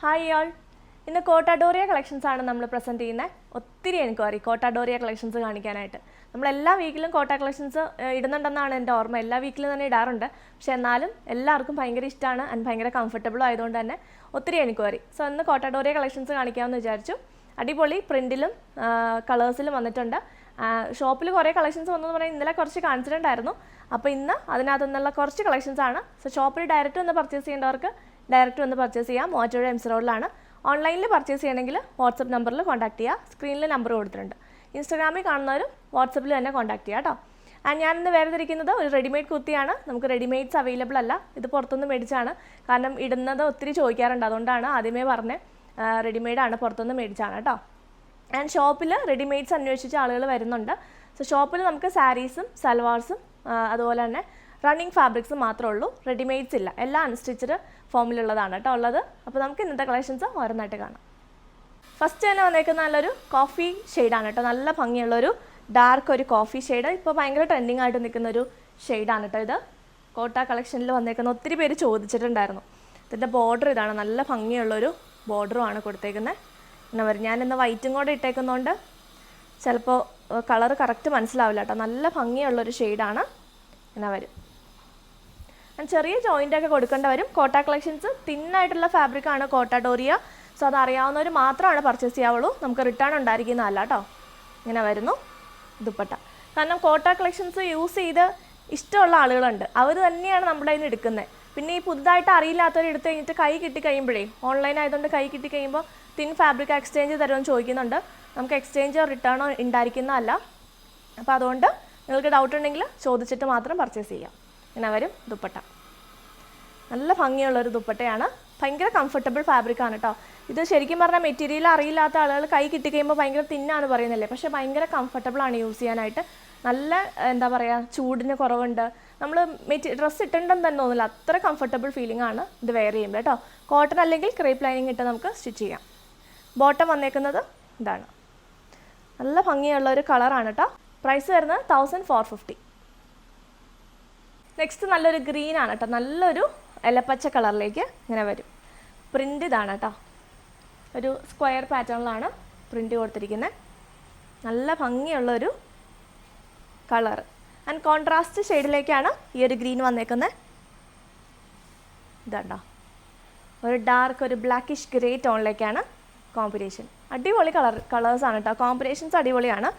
Hi ആൾ, ഇന്ന് കോട്ടാഡോറിയ collections ആണ് നമ്മൾ പ്രസൻറ്റ് ചെയ്യുന്നത്. ഒത്തിരി എൻക്വയറി കോട്ടാഡോറിയ കളക്ഷൻസ് കാണിക്കാനായിട്ട്. നമ്മളെല്ലാ വീക്കിലും കോട്ട കളക്ഷൻസ് ഇടുന്നുണ്ടെന്നാണ് എൻ്റെ ഓർമ്മ. എല്ലാ വീക്കിലും തന്നെ ഇടാറുണ്ട്. പക്ഷേ എന്നാലും എല്ലാവർക്കും ഭയങ്കര ഇഷ്ടമാണ് ആൻഡ് ഭയങ്കര കംഫർട്ടബിളും ആയതുകൊണ്ട് തന്നെ ഒത്തിരി എൻക്വയറി. സോ ഇന്ന് കോട്ടാഡോറിയ കളക്ഷൻസ് കാണിക്കാമെന്ന് വിചാരിച്ചു. അടിപൊളി പ്രിൻറ്റിലും കളേഴ്സിലും വന്നിട്ടുണ്ട്. ഷോപ്പിൽ കുറേ കളക്ഷൻസ് വന്നെന്ന് പറഞ്ഞാൽ ഇന്നലെ കുറച്ച് കാണിച്ചിട്ടുണ്ടായിരുന്നു. അപ്പോൾ ഇന്ന് അതിനകത്തു നിന്നുള്ള കുറച്ച് കളക്ഷൻസ് ആണ്. സോ ഷോപ്പിൽ ഡയറക്റ്റ് വന്ന് പർച്ചേസ് ചെയ്യേണ്ടവർക്ക് ഡയറക്റ്റ് വന്ന് പർച്ചേസ് ചെയ്യാം. മൂവാറ്റുപുഴ എംസ് റോഡിലാണ്. ഓൺലൈനിൽ പർച്ചേസ് ചെയ്യണമെങ്കിൽ വാട്സപ്പ് നമ്പറിൽ കോൺടാക്ട് ചെയ്യുക. സ്ക്രീനിൽ നമ്പർ കൊടുത്തിട്ടുണ്ട്. ഇൻസ്റ്റാഗ്രാമിൽ കാണുന്നവരും വാട്സപ്പിൽ തന്നെ കോൺടാക്ട് ചെയ്യുക കേട്ടോ. ആൻഡ് ഞാനിന്ന് വേർതിരിക്കുന്നത് ഒരു റെഡിമെയ്ഡ് കുർത്തിയാണ്. നമുക്ക് റെഡിമെയ്ഡ്സ് അവൈലബിൾ അല്ല. ഇത് പുറത്തുനിന്ന് മേടിച്ചാണ്. കാരണം ഇടുന്നത് ഒത്തിരി ചോദിക്കാറുണ്ട്. അതുകൊണ്ടാണ് ആദ്യമേ പറഞ്ഞത് റെഡിമെയ്ഡാണ്, പുറത്തുനിന്ന് മേടിച്ചാണ് കേട്ടോ. ആൻഡ് ഷോപ്പിൽ റെഡിമെയ്ഡ്സ് അന്വേഷിച്ച് ആളുകൾ വരുന്നുണ്ട്. സോ ഷോപ്പിൽ നമുക്ക് സാരീസും സൽവാർസും അതുപോലെ തന്നെ റണ്ണിങ് ഫാബ്രിക്സ് മാത്രമേ ഉള്ളൂ. റെഡിമെയ്ഡ്സ് ഇല്ല. എല്ലാം അൺസ്റ്റിച്ചഡ് ഫോമിലുള്ളതാണ് കേട്ടോ ഉള്ളത്. അപ്പോൾ നമുക്ക് ഇന്നത്തെ കളക്ഷൻസ് ഓരോന്നായിട്ട് കാണാം. ഫസ്റ്റ് തന്നെ വന്നേക്കുന്ന നല്ലൊരു കോഫി ഷെയ്ഡാണ് കേട്ടോ. നല്ല ഭംഗിയുള്ളൊരു ഡാർക്ക് ഒരു കോഫി ഷെയ്ഡ്. ഇപ്പോൾ ഭയങ്കര ട്രെൻഡിങ് ആയിട്ട് നിൽക്കുന്ന ഒരു ഷെയ്ഡാണ് കേട്ടോ ഇത്. കോട്ട കളക്ഷനിൽ വന്നേക്കുന്ന ഒത്തിരി പേര് ചോദിച്ചിട്ടുണ്ടായിരുന്നു. ഇതിൻ്റെ ബോർഡർ ഇതാണ്. നല്ല ഭംഗിയുള്ളൊരു ബോർഡറുമാണ് കൊടുത്തേക്കുന്നത്. എന്നാ പറയും, ഞാനിന്ന് വൈറ്റും കൂടെ ഇട്ടേക്കുന്നതുകൊണ്ട് ചിലപ്പോൾ കളർ കറക്റ്റ് മനസ്സിലാവില്ല കേട്ടോ. നല്ല ഭംഗിയുള്ളൊരു ഷെയ്ഡാണ്. എന്നാ വരും. ചെറിയ ജോയിൻ്റൊക്കെ കൊടുക്കേണ്ട വരും. കോട്ട കളക്ഷൻസ് തിന്നായിട്ടുള്ള ഫാബ്രിക്കാണ് കോട്ടാഡോറിയ. സോ അത് അറിയാവുന്നവർ മാത്രമാണ് പർച്ചേസ് ചെയ്യാവുള്ളൂ. നമുക്ക് റിട്ടേൺ ഉണ്ടായിരിക്കുന്നതല്ല കേട്ടോ. ഇങ്ങനെ വരുന്നു ദുപ്പട്ട. കാരണം കോട്ട കളക്ഷൻസ് യൂസ് ചെയ്ത് ഇഷ്ടമുള്ള ആളുകളുണ്ട്. അവർ തന്നെയാണ് നമ്മുടെ കയ്യിൽ നിന്ന് എടുക്കുന്നത്. പിന്നെ ഈ പുതുതായിട്ട് അറിയില്ലാത്തവർ എടുത്തു കഴിഞ്ഞിട്ട് കൈ കിട്ടി കഴിയുമ്പോഴേ, ഓൺലൈൻ ആയതുകൊണ്ട് കൈ കിട്ടി കഴിയുമ്പോൾ തിൻ ഫാബ്രിക് എക്സ്ചേഞ്ച് തരുമെന്ന് ചോദിക്കുന്നുണ്ട്. നമുക്ക് എക്സ്ചേഞ്ചോ റിട്ടേണോ ഉണ്ടായിരിക്കുന്നതല്ല. അപ്പോൾ അതുകൊണ്ട് നിങ്ങൾക്ക് ഡൗട്ട് ഉണ്ടെങ്കിൽ ചോദിച്ചിട്ട് മാത്രം പർച്ചേസ് ചെയ്യാം. ഇങ്ങനെ വരും ദുപ്പട്ട. നല്ല ഭംഗിയുള്ളൊരു ദുപ്പട്ടയാണ്. ഭയങ്കര കംഫർട്ടബിൾ ഫാബ്രിക്കാണ് കേട്ടോ. ഇത് ശരിക്കും പറഞ്ഞാൽ മെറ്റീരിയൽ അറിയില്ലാത്ത ആളുകൾ കൈ കിട്ടിക്കഴിയുമ്പോൾ ഭയങ്കര തിന്നാണ് പറയുന്നില്ലേ, പക്ഷേ ഭയങ്കര കംഫർട്ടബിളാണ് യൂസ് ചെയ്യാനായിട്ട്. നല്ല എന്താ പറയുക, ചൂടിന് കുറവുണ്ട്. നമ്മൾ ഡ്രസ്സ് ഇട്ടുണ്ടെന്ന് തന്നെ തോന്നില്ല, അത്ര കംഫർട്ടബിൾ ഫീലിംഗ് ആണ് ഇത് വെയർ ചെയ്യുമ്പോൾ കേട്ടോ. കോട്ടൺ അല്ലെങ്കിൽ ക്രേപ്പ് ലൈനിങ് ഇട്ട് നമുക്ക് സ്റ്റിച്ച് ചെയ്യാം. ബോട്ടം വന്നേക്കുന്നത് ഇതാണ്. നല്ല ഭംഗിയുള്ളൊരു കളറാണ് കേട്ടോ. പ്രൈസ് വരുന്നത് 1450. നെക്സ്റ്റ് നല്ലൊരു ഗ്രീൻ ആണ് കേട്ടോ. നല്ലൊരു ഇലപ്പച്ച കളറിലേക്ക് ഇങ്ങനെ വരും. പ്രിൻ്റ് ഇതാണ് കേട്ടോ. ഒരു സ്ക്വയർ പാറ്റേണിലാണ് പ്രിൻ്റ് കൊടുത്തിരിക്കുന്നത്. നല്ല ഭംഗിയുള്ളൊരു കളർ ആൻഡ് കോൺട്രാസ്റ്റ് ഷെയ്ഡിലേക്കാണ് ഈ ഒരു ഗ്രീൻ വന്നേക്കുന്നത്. ഇതാണ്ടോ, ഒരു ഡാർക്ക് ഒരു ബ്ലാക്കിഷ് ഗ്രേ ടോണിലേക്കാണ് കോമ്പിനേഷൻ. അടിപൊളി കളേഴ്സാണ് കേട്ടോ. കോമ്പിനേഷൻസ് അടിപൊളിയാണ്.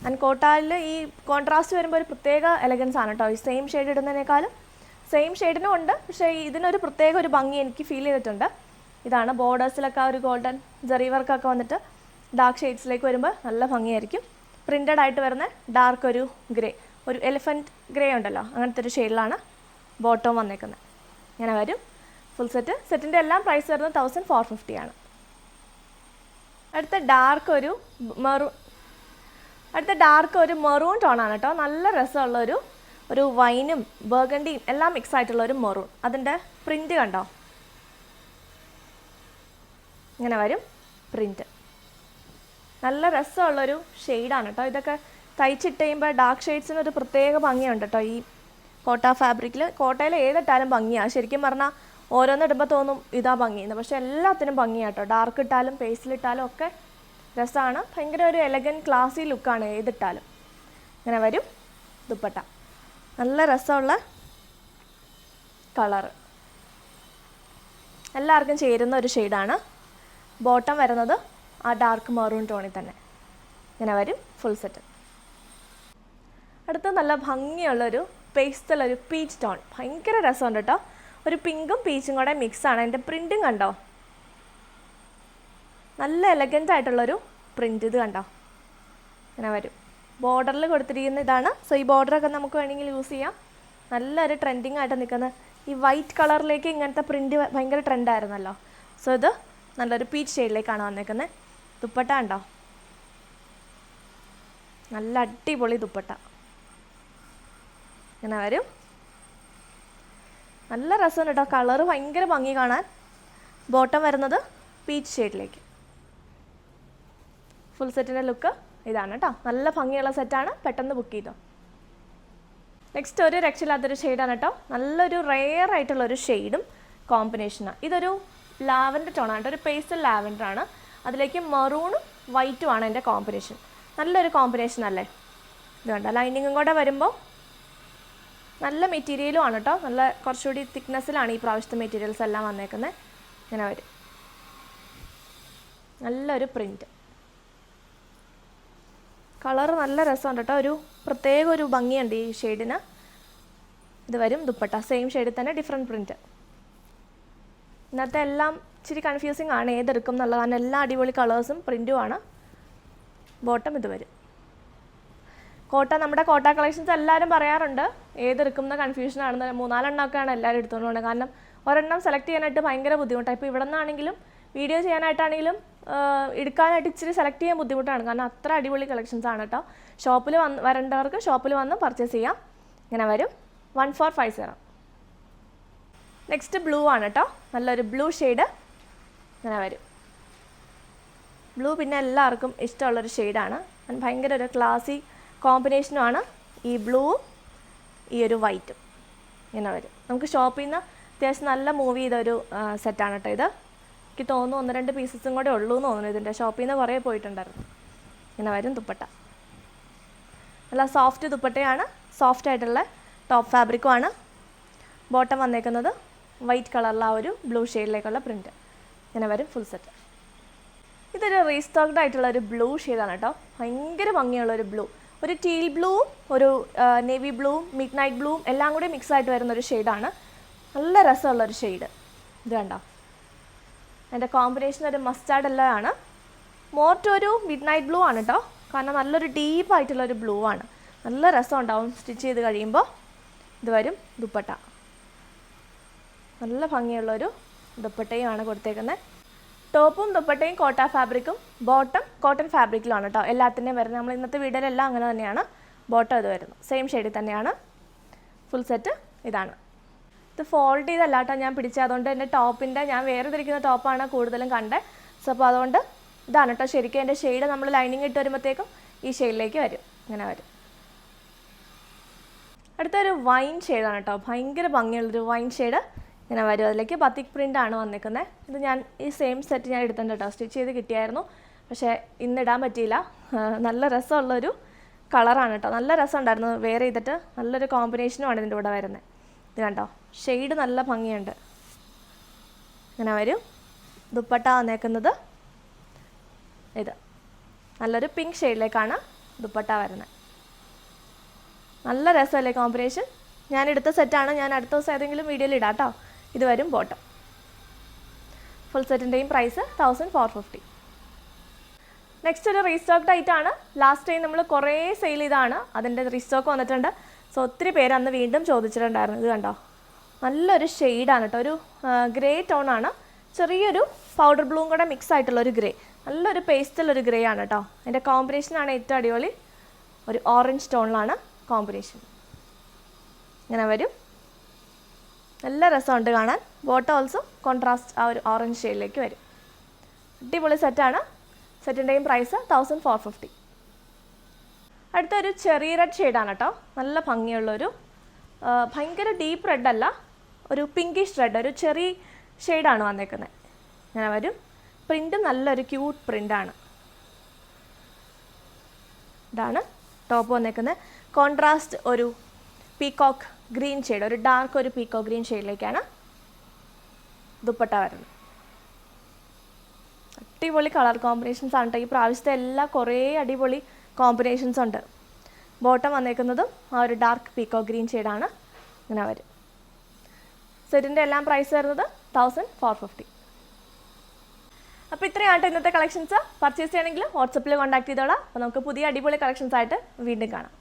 ആൻഡ് കോട്ടായിൽ ഈ കോൺട്രാസ്റ്റ് വരുമ്പോൾ ഒരു പ്രത്യേക എലഗൻസ് ആണ് കേട്ടോ. ഈ സെയിം ഷെയ്ഡ് ഇടുന്നതിനേക്കാളും സെയിം ഷെയ്ഡിനും ഉണ്ട്, പക്ഷേ ഇതിനൊരു പ്രത്യേക ഒരു ഭംഗി എനിക്ക് ഫീൽ ചെയ്തിട്ടുണ്ട്. ഇതാണ് ബോർഡേഴ്സിലൊക്കെ ഒരു ഗോൾഡൻ ജെറി വർക്കൊക്കെ വന്നിട്ട് ഡാർക്ക് ഷെയ്ഡ്സിലേക്ക് വരുമ്പോൾ നല്ല ഭംഗിയായിരിക്കും. പ്രിൻ്റഡ് ആയിട്ട് വരുന്ന ഡാർക്ക് ഒരു ഗ്രേ, ഒരു എലിഫൻറ്റ് ഗ്രേ ഉണ്ടല്ലോ, അങ്ങനത്തെ ഒരു ഷെയ്ഡിലാണ് ബോട്ടം വന്നേക്കുന്നത്. ഇങ്ങനെ വരും ഫുൾ സെറ്റ്. സെറ്റിൻ്റെ എല്ലാം പ്രൈസ് വരുന്നത് 1450 ആണ്. അടുത്ത ഡാർക്ക് ഒരു മെറൂൺ ടോണാണ് കേട്ടോ. നല്ല രസമുള്ളൊരു വൈനും ബർഗണ്ടിയും എല്ലാം മിക്സ് ആയിട്ടുള്ള ഒരു മെറൂൺ. അതിൻ്റെ പ്രിൻ്റ് കണ്ടോ, ഇങ്ങനെ വരും പ്രിൻ്റ്. നല്ല രസമുള്ളൊരു ഷെയ്ഡാണ് കേട്ടോ. ഇതൊക്കെ തയ്ച്ചിട്ട് കഴിയുമ്പോൾ ഡാർക്ക് ഷെയ്ഡ്സിന് ഒരു പ്രത്യേക ഭംഗിയുണ്ട് കേട്ടോ. ഈ കോട്ട ഫാബ്രിക്കിൽ കോട്ടയിൽ ഏതിട്ടാലും ഭംഗിയാണ്. ശരിക്കും പറഞ്ഞാൽ ഓരോന്ന് ഇടുമ്പോൾ തോന്നും ഇതാ ഭംഗിയെന്ന്, പക്ഷേ എല്ലാത്തിനും ഭംഗിയാണ് കേട്ടോ. ഡാർക്ക് ഇട്ടാലും പേസ്റ്റിലിട്ടാലും ഒക്കെ രസമാണ്. ഭയങ്കര ഒരു എലഗൻറ്റ് ക്ലാസി ലുക്കാണ് ഏതിട്ടാലും. ഇങ്ങനെ വരും ദുപ്പട്ട. നല്ല രസമുള്ള കളറ്, എല്ലാവർക്കും ചേരുന്ന ഒരു ഷെയ്ഡാണ്. ബോട്ടം വരുന്നത് ആ ഡാർക്ക് മെറൂൺ ടോണിൽ തന്നെ. ഇങ്ങനെ വരും ഫുൾ സെറ്റ്. അടുത്ത നല്ല ഭംഗിയുള്ളൊരു പേസ്റ്റലൊരു പീച്ച് ടോൺ. ഭയങ്കര രസമുണ്ട് കേട്ടോ. ഒരു പിങ്കും പീച്ചും കൂടെ മിക്സാണ്. അതിൻ്റെ പ്രിൻറ്റും കണ്ടോ, നല്ല എലഗൻ്റ് ആയിട്ടുള്ളൊരു പ്രിൻ്റ്. ഇത് കണ്ടോ, ഇങ്ങനെ വരും. ബോർഡറിൽ കൊടുത്തിരിക്കുന്ന ഇതാണ്. സോ ഈ ബോർഡറൊക്കെ നമുക്ക് വേണമെങ്കിൽ യൂസ് ചെയ്യാം. നല്ലൊരു ട്രെൻഡിങ് ആയിട്ട് നിൽക്കുന്ന ഈ വൈറ്റ് കളറിലേക്ക് ഇങ്ങനത്തെ പ്രിൻ്റ് ഭയങ്കര ട്രെൻഡായിരുന്നല്ലോ. സോ ഇത് നല്ലൊരു പീച്ച് ഷെയ്ഡിലേക്കാണ് വന്നേക്കുന്നത്. ദുപ്പട്ട ഉണ്ടോ, നല്ല അടിപൊളി ദുപ്പട്ട. ഇങ്ങനെ വരും. നല്ല രസമുണ്ട് കേട്ടോ. കളറ് ഭയങ്കര ഭംഗി കാണാൻ. ബോട്ടം വരുന്നത് പീച്ച് ഷെയ്ഡിലേക്ക്. ഫുൾ സെറ്റിൻ്റെ ലുക്ക് ഇതാണ് കേട്ടോ. നല്ല ഭംഗിയുള്ള സെറ്റാണ്. പെട്ടെന്ന് ബുക്ക് ചെയ്തോ. നെക്സ്റ്റ് ഒരു രക്ഷയില്ലാത്തൊരു ഷെയ്ഡാണ് കേട്ടോ. നല്ലൊരു റെയർ ആയിട്ടുള്ളൊരു ഷെയ്ഡും കോമ്പിനേഷനാണ്. ഇതൊരു ലാവൻഡർ ടോണാണ്, ഒരു പേസ്റ്റൽ ലാവൻഡർ ആണ്. അതിലേക്ക് മറൂണും വൈറ്റുമാണ് എൻ്റെ കോമ്പിനേഷൻ. നല്ലൊരു കോമ്പിനേഷൻ അല്ലേ? ഇത് കണ്ടോ, ലൈനിങ്ങും കൂടെ വരുമ്പോൾ നല്ല മെറ്റീരിയലും ആണ് കേട്ടോ. നല്ല കുറച്ചുകൂടി തിക്നെസ്സിലാണ് ഈ പ്രാവശ്യത്തെ മെറ്റീരിയൽസ് എല്ലാം വന്നേക്കുന്നത്. ഇങ്ങനെ വരും, നല്ലൊരു പ്രിൻറ്റ്. കളർ നല്ല രസമുണ്ട് കേട്ടോ, ഒരു പ്രത്യേക ഒരു ഭംഗിയുണ്ട് ഈ ഷെയ്ഡിന്. ഇത് വരും ദുപ്പട്ട, സെയിം ഷെയ്ഡിൽ തന്നെ ഡിഫറെൻറ്റ് പ്രിൻറ്റ്. ഇന്നത്തെ എല്ലാം ഇച്ചിരി കൺഫ്യൂസിങ് ആണ് ഏതെടുക്കും എന്നുള്ളത്, കാരണം എല്ലാ അടിപൊളി കളേഴ്സും പ്രിൻറ്റുമാണ്. ബോട്ടം ഇത് വരും. നമ്മുടെ കോട്ട കളക്ഷൻസ് എല്ലാവരും പറയാറുണ്ട് ഏതെടുക്കും എന്ന കൺഫ്യൂഷനാണെന്ന്. 3-4 എണ്ണമൊക്കെയാണ് എല്ലാവരും എടുത്തുകൊണ്ട് പോകുന്നത്. കാരണം ഒരെണ്ണം സെലക്ട് ചെയ്യാനായിട്ട് ഭയങ്കര ബുദ്ധിമുട്ടാണ്. ഇപ്പോൾ ഇവിടെ നിന്നാണെങ്കിലും വീഡിയോ ചെയ്യാനായിട്ടാണെങ്കിലും എടുക്കാനായിട്ട് ഇച്ചിരി സെലക്ട് ചെയ്യാൻ ബുദ്ധിമുട്ടാണ്, കാരണം അത്ര അടിപൊളി കളക്ഷൻസ് ആണ് കേട്ടോ. ഷോപ്പിൽ വരേണ്ടവർക്ക് ഷോപ്പിൽ വന്ന് പർച്ചേസ് ചെയ്യാം. ഇങ്ങനെ വരും 1450. നെക്സ്റ്റ് ബ്ലൂ ആണ് കേട്ടോ, നല്ലൊരു ബ്ലൂ ഷെയ്ഡ്. ഇങ്ങനെ വരും ബ്ലൂ, പിന്നെ എല്ലാവർക്കും ഇഷ്ടമുള്ളൊരു ഷെയ്ഡാണ്. ഭയങ്കര ഒരു ക്ലാസി കോമ്പിനേഷനുമാണ് ഈ ബ്ലൂവും ഈ ഒരു വൈറ്റും. ഇങ്ങനെ വരും. നമുക്ക് ഷോപ്പിൽ നിന്ന് അത്യാവശ്യം നല്ല മൂവ് ചെയ്തൊരു സെറ്റാണ് കേട്ടോ ഇത്. എനിക്ക് തോന്നുന്നു 1-2 പീസസും കൂടെ ഉള്ളൂ എന്ന് തോന്നുന്നു ഇതിൻ്റെ. ഷോപ്പിൽ നിന്ന് കുറേ പോയിട്ടുണ്ടായിരുന്നു. ഇങ്ങനെ വരും ദുപ്പട്ട. നല്ല സോഫ്റ്റ് ദുപ്പട്ടയാണ്, സോഫ്റ്റ് ആയിട്ടുള്ള ടോപ്പ് ഫാബ്രിക്കുമാണ്. ബോട്ടം വന്നേക്കുന്നത് വൈറ്റ് കളറിലെ ആ ഒരു ബ്ലൂ ഷെയ്ഡിലേക്കുള്ള പ്രിൻറ്റ്. ഇങ്ങനെ വരും ഫുൾ സെറ്റ്. ഇതൊരു റീസ്റ്റോക്ഡ് ആയിട്ടുള്ള ഒരു ബ്ലൂ ഷെയ്ഡാണ് കേട്ടോ. ഭയങ്കര ഭംഗിയുള്ളൊരു ബ്ലൂ, ഒരു ടീൽ ബ്ലൂവും ഒരു നേവി ബ്ലൂവും മിഡ് നൈറ്റ് ബ്ലൂവും എല്ലാം കൂടി മിക്സ് ആയിട്ട് വരുന്നൊരു ഷെയ്ഡാണ്. നല്ല രസമുള്ളൊരു ഷെയ്ഡ്. ഇത് കണ്ടോ, അതിൻ്റെ കോമ്പിനേഷൻ ഒരു മസ്റ്റാർഡ് എല്ലാം ആണ്. മോർ ടു ഒരു മിഡ് നൈറ്റ് ബ്ലൂ ആണ് കേട്ടോ, കാരണം നല്ലൊരു ഡീപ്പായിട്ടുള്ളൊരു ബ്ലൂ ആണ്. നല്ല രസം ഉണ്ടാവും സ്റ്റിച്ച് ചെയ്ത് കഴിയുമ്പോൾ. ഇത് വരും ദുപ്പട്ട. നല്ല ഭംഗിയുള്ളൊരു ദുപ്പട്ടയുമാണ് കൊടുത്തേക്കുന്നത്. ടോപ്പും ദുപ്പട്ടയും കോട്ട ഫാബ്രിക്കും, ബോട്ടം കോട്ടൺ ഫാബ്രിക്കിലാണ് കേട്ടോ എല്ലാത്തിൻ്റെയും വരുന്നത്. നമ്മൾ ഇന്നത്തെ വീഡിയോയിലെല്ലാം അങ്ങനെ തന്നെയാണ്. ബോട്ടം ഇത് വരുന്നു സെയിം ഷെയ്ഡിൽ തന്നെയാണ്. ഫുൾ സെറ്റ് ഇതാണ്. ഇത് ഫോൾഡ് ചെയ്തല്ല കേട്ടോ ഞാൻ പിടിച്ചത്, അതുകൊണ്ട് എൻ്റെ ടോപ്പിൻ്റെ ഞാൻ വേറെ തിരിക്കുന്ന ടോപ്പാണ് കൂടുതലും കണ്ടത്. സോ അപ്പോൾ അതുകൊണ്ട് ഇതാണ് കേട്ടോ ശരിക്കും എൻ്റെ ഷെയ്ഡ്. നമ്മൾ ലൈനിങ് ഇട്ട് വരുമ്പോഴത്തേക്കും ഈ ഷെയ്ഡിലേക്ക് വരും. ഇങ്ങനെ വരും. അടുത്തൊരു വൈൻ ഷെയ്ഡാണ് കേട്ടോ, ഭയങ്കര ഭംഗിയുള്ളൊരു വൈൻ ഷെയ്ഡ്. ഇങ്ങനെ വരും. അതിലേക്ക് ബത്തിക് പ്രിൻ്റാണ് വന്നിരിക്കുന്നത്. ഇത് ഞാൻ ഈ സെയിം സെറ്റ് ഞാൻ എടുത്തിട്ടുണ്ട് കേട്ടോ, സ്റ്റിച്ച് ചെയ്ത് കിട്ടിയായിരുന്നു. പക്ഷേ ഇന്നിടാൻ പറ്റിയില്ല. നല്ല രസമുള്ളൊരു കളറാണ് കേട്ടോ, നല്ല രസമുണ്ടായിരുന്നു വെയർ ചെയ്തിട്ട്. നല്ലൊരു കോമ്പിനേഷനുമാണ് ഇതിൻ്റെ കൂടെ വരുന്നത്. ഇത് കണ്ടോ, ഷെയ്ഡ് നല്ല ഭംഗിയുണ്ട്. ഇങ്ങനെ വരും. ദുപ്പട്ട വന്നേക്കുന്നത് ഇത് നല്ലൊരു പിങ്ക് ഷെയ്ഡിലേക്കാണ് ദുപ്പട്ട വരുന്നത്. നല്ല രസമല്ലേ കോമ്പിനേഷൻ. ഞാൻ എടുത്ത സെറ്റാണ്, ഞാൻ അടുത്ത ദിവസം ഏതെങ്കിലും വീഡിയോയിൽ ഇടാം കേട്ടോ. ഇത് വരും ബോട്ടം. ഫുൾ സെറ്റിൻ്റെയും പ്രൈസ് 1450. നെക്സ്റ്റ് ഒരു റീസ്റ്റോക്ഡ് ആയിട്ടാണ്. ലാസ്റ്റ് ടൈം നമ്മൾ കുറേ സെയിൽ ചെയ്താണ്, അതിൻ്റെ റീസ്റ്റോക്ക് വന്നിട്ടുണ്ട്. സോ ഒത്തിരി പേര് അന്ന് വീണ്ടും ചോദിച്ചിട്ടുണ്ടായിരുന്നു. ഇത് കണ്ടോ, നല്ലൊരു ഷെയ്ഡാണ് കേട്ടോ, ഒരു ഗ്രേ ടോണാണ്, ചെറിയൊരു പൗഡർ ബ്ലൂവും കൂടെ മിക്സ് ആയിട്ടുള്ളൊരു ഗ്രേ. നല്ലൊരു പേസ്റ്റലൊരു ഗ്രേ ആണ് കേട്ടോ. അതിൻ്റെ കോമ്പിനേഷനാണ് ഏറ്റവും അടിപൊളി. ഒരു ഓറഞ്ച് ടോണിലാണ് കോമ്പിനേഷൻ. ഇങ്ങനെ വരും. നല്ല രസമുണ്ട് കാണാൻ. ബോട്ടം ഓൾസോ കോൺട്രാസ്റ്റ് ആ ഒരു ഓറഞ്ച് ഷെയ്ഡിലേക്ക് വരും. അടിപൊളി സെറ്റാണ്. സെറ്റിൻ്റെയും പ്രൈസ് 1450. അടുത്തൊരു ചെറിയ റെഡ് ഷെയ്ഡാണ് കേട്ടോ. നല്ല ഭംഗിയുള്ളൊരു ഭയങ്കര ഡീപ്പ് റെഡ് അല്ല, ഒരു പിങ്കിഷ് റെഡ്, ഒരു ചെറിയ ഷെയ്ഡാണ് വന്നേക്കുന്നത്. ഇങ്ങനെ വരും. പ്രിൻ്റ് നല്ലൊരു ക്യൂട്ട് പ്രിൻ്റാണ്. ഇതാണ് ടോപ്പ് വന്നേക്കുന്നത്. കോൺട്രാസ്റ്റ് ഒരു പീകോക്ക് ഗ്രീൻ ഷെയ്ഡ്, ഒരു ഡാർക്ക് ഒരു പീകോക്ക് ഗ്രീൻ ഷെയ്ഡിലേക്കാണ് ദുപ്പട്ട വരുന്നത്. അടിപൊളി കളർ കോമ്പിനേഷൻസ് ആണ് കേട്ടോ ഈ പ്രാവശ്യത്തെ. എല്ലാ കുറേ അടിപൊളി കോമ്പിനേഷൻസ് ഉണ്ട്. ബോട്ടം വന്നേക്കുന്നതും ആ ഒരു ഡാർക്ക് പീകോക്ക് ഗ്രീൻ ഷെയ്ഡാണ്. ഇങ്ങനെ വരും. സെറ്റിൻ്റെ എല്ലാം പ്രൈസ് വരുന്നത് 1450. അപ്പോൾ ഇത്രയാണ് ഇന്നത്തെ കളക്ഷൻസ്. പർച്ചേസ് ചെയ്യണമെങ്കിൽ വാട്സപ്പിൽ കോൺടാക്ട് ചെയ്തോളാം. അപ്പോൾ നമുക്ക് പുതിയ അടിപൊളി കളക്ഷൻസ് ആയിട്ട് വീണ്ടും കാണാം.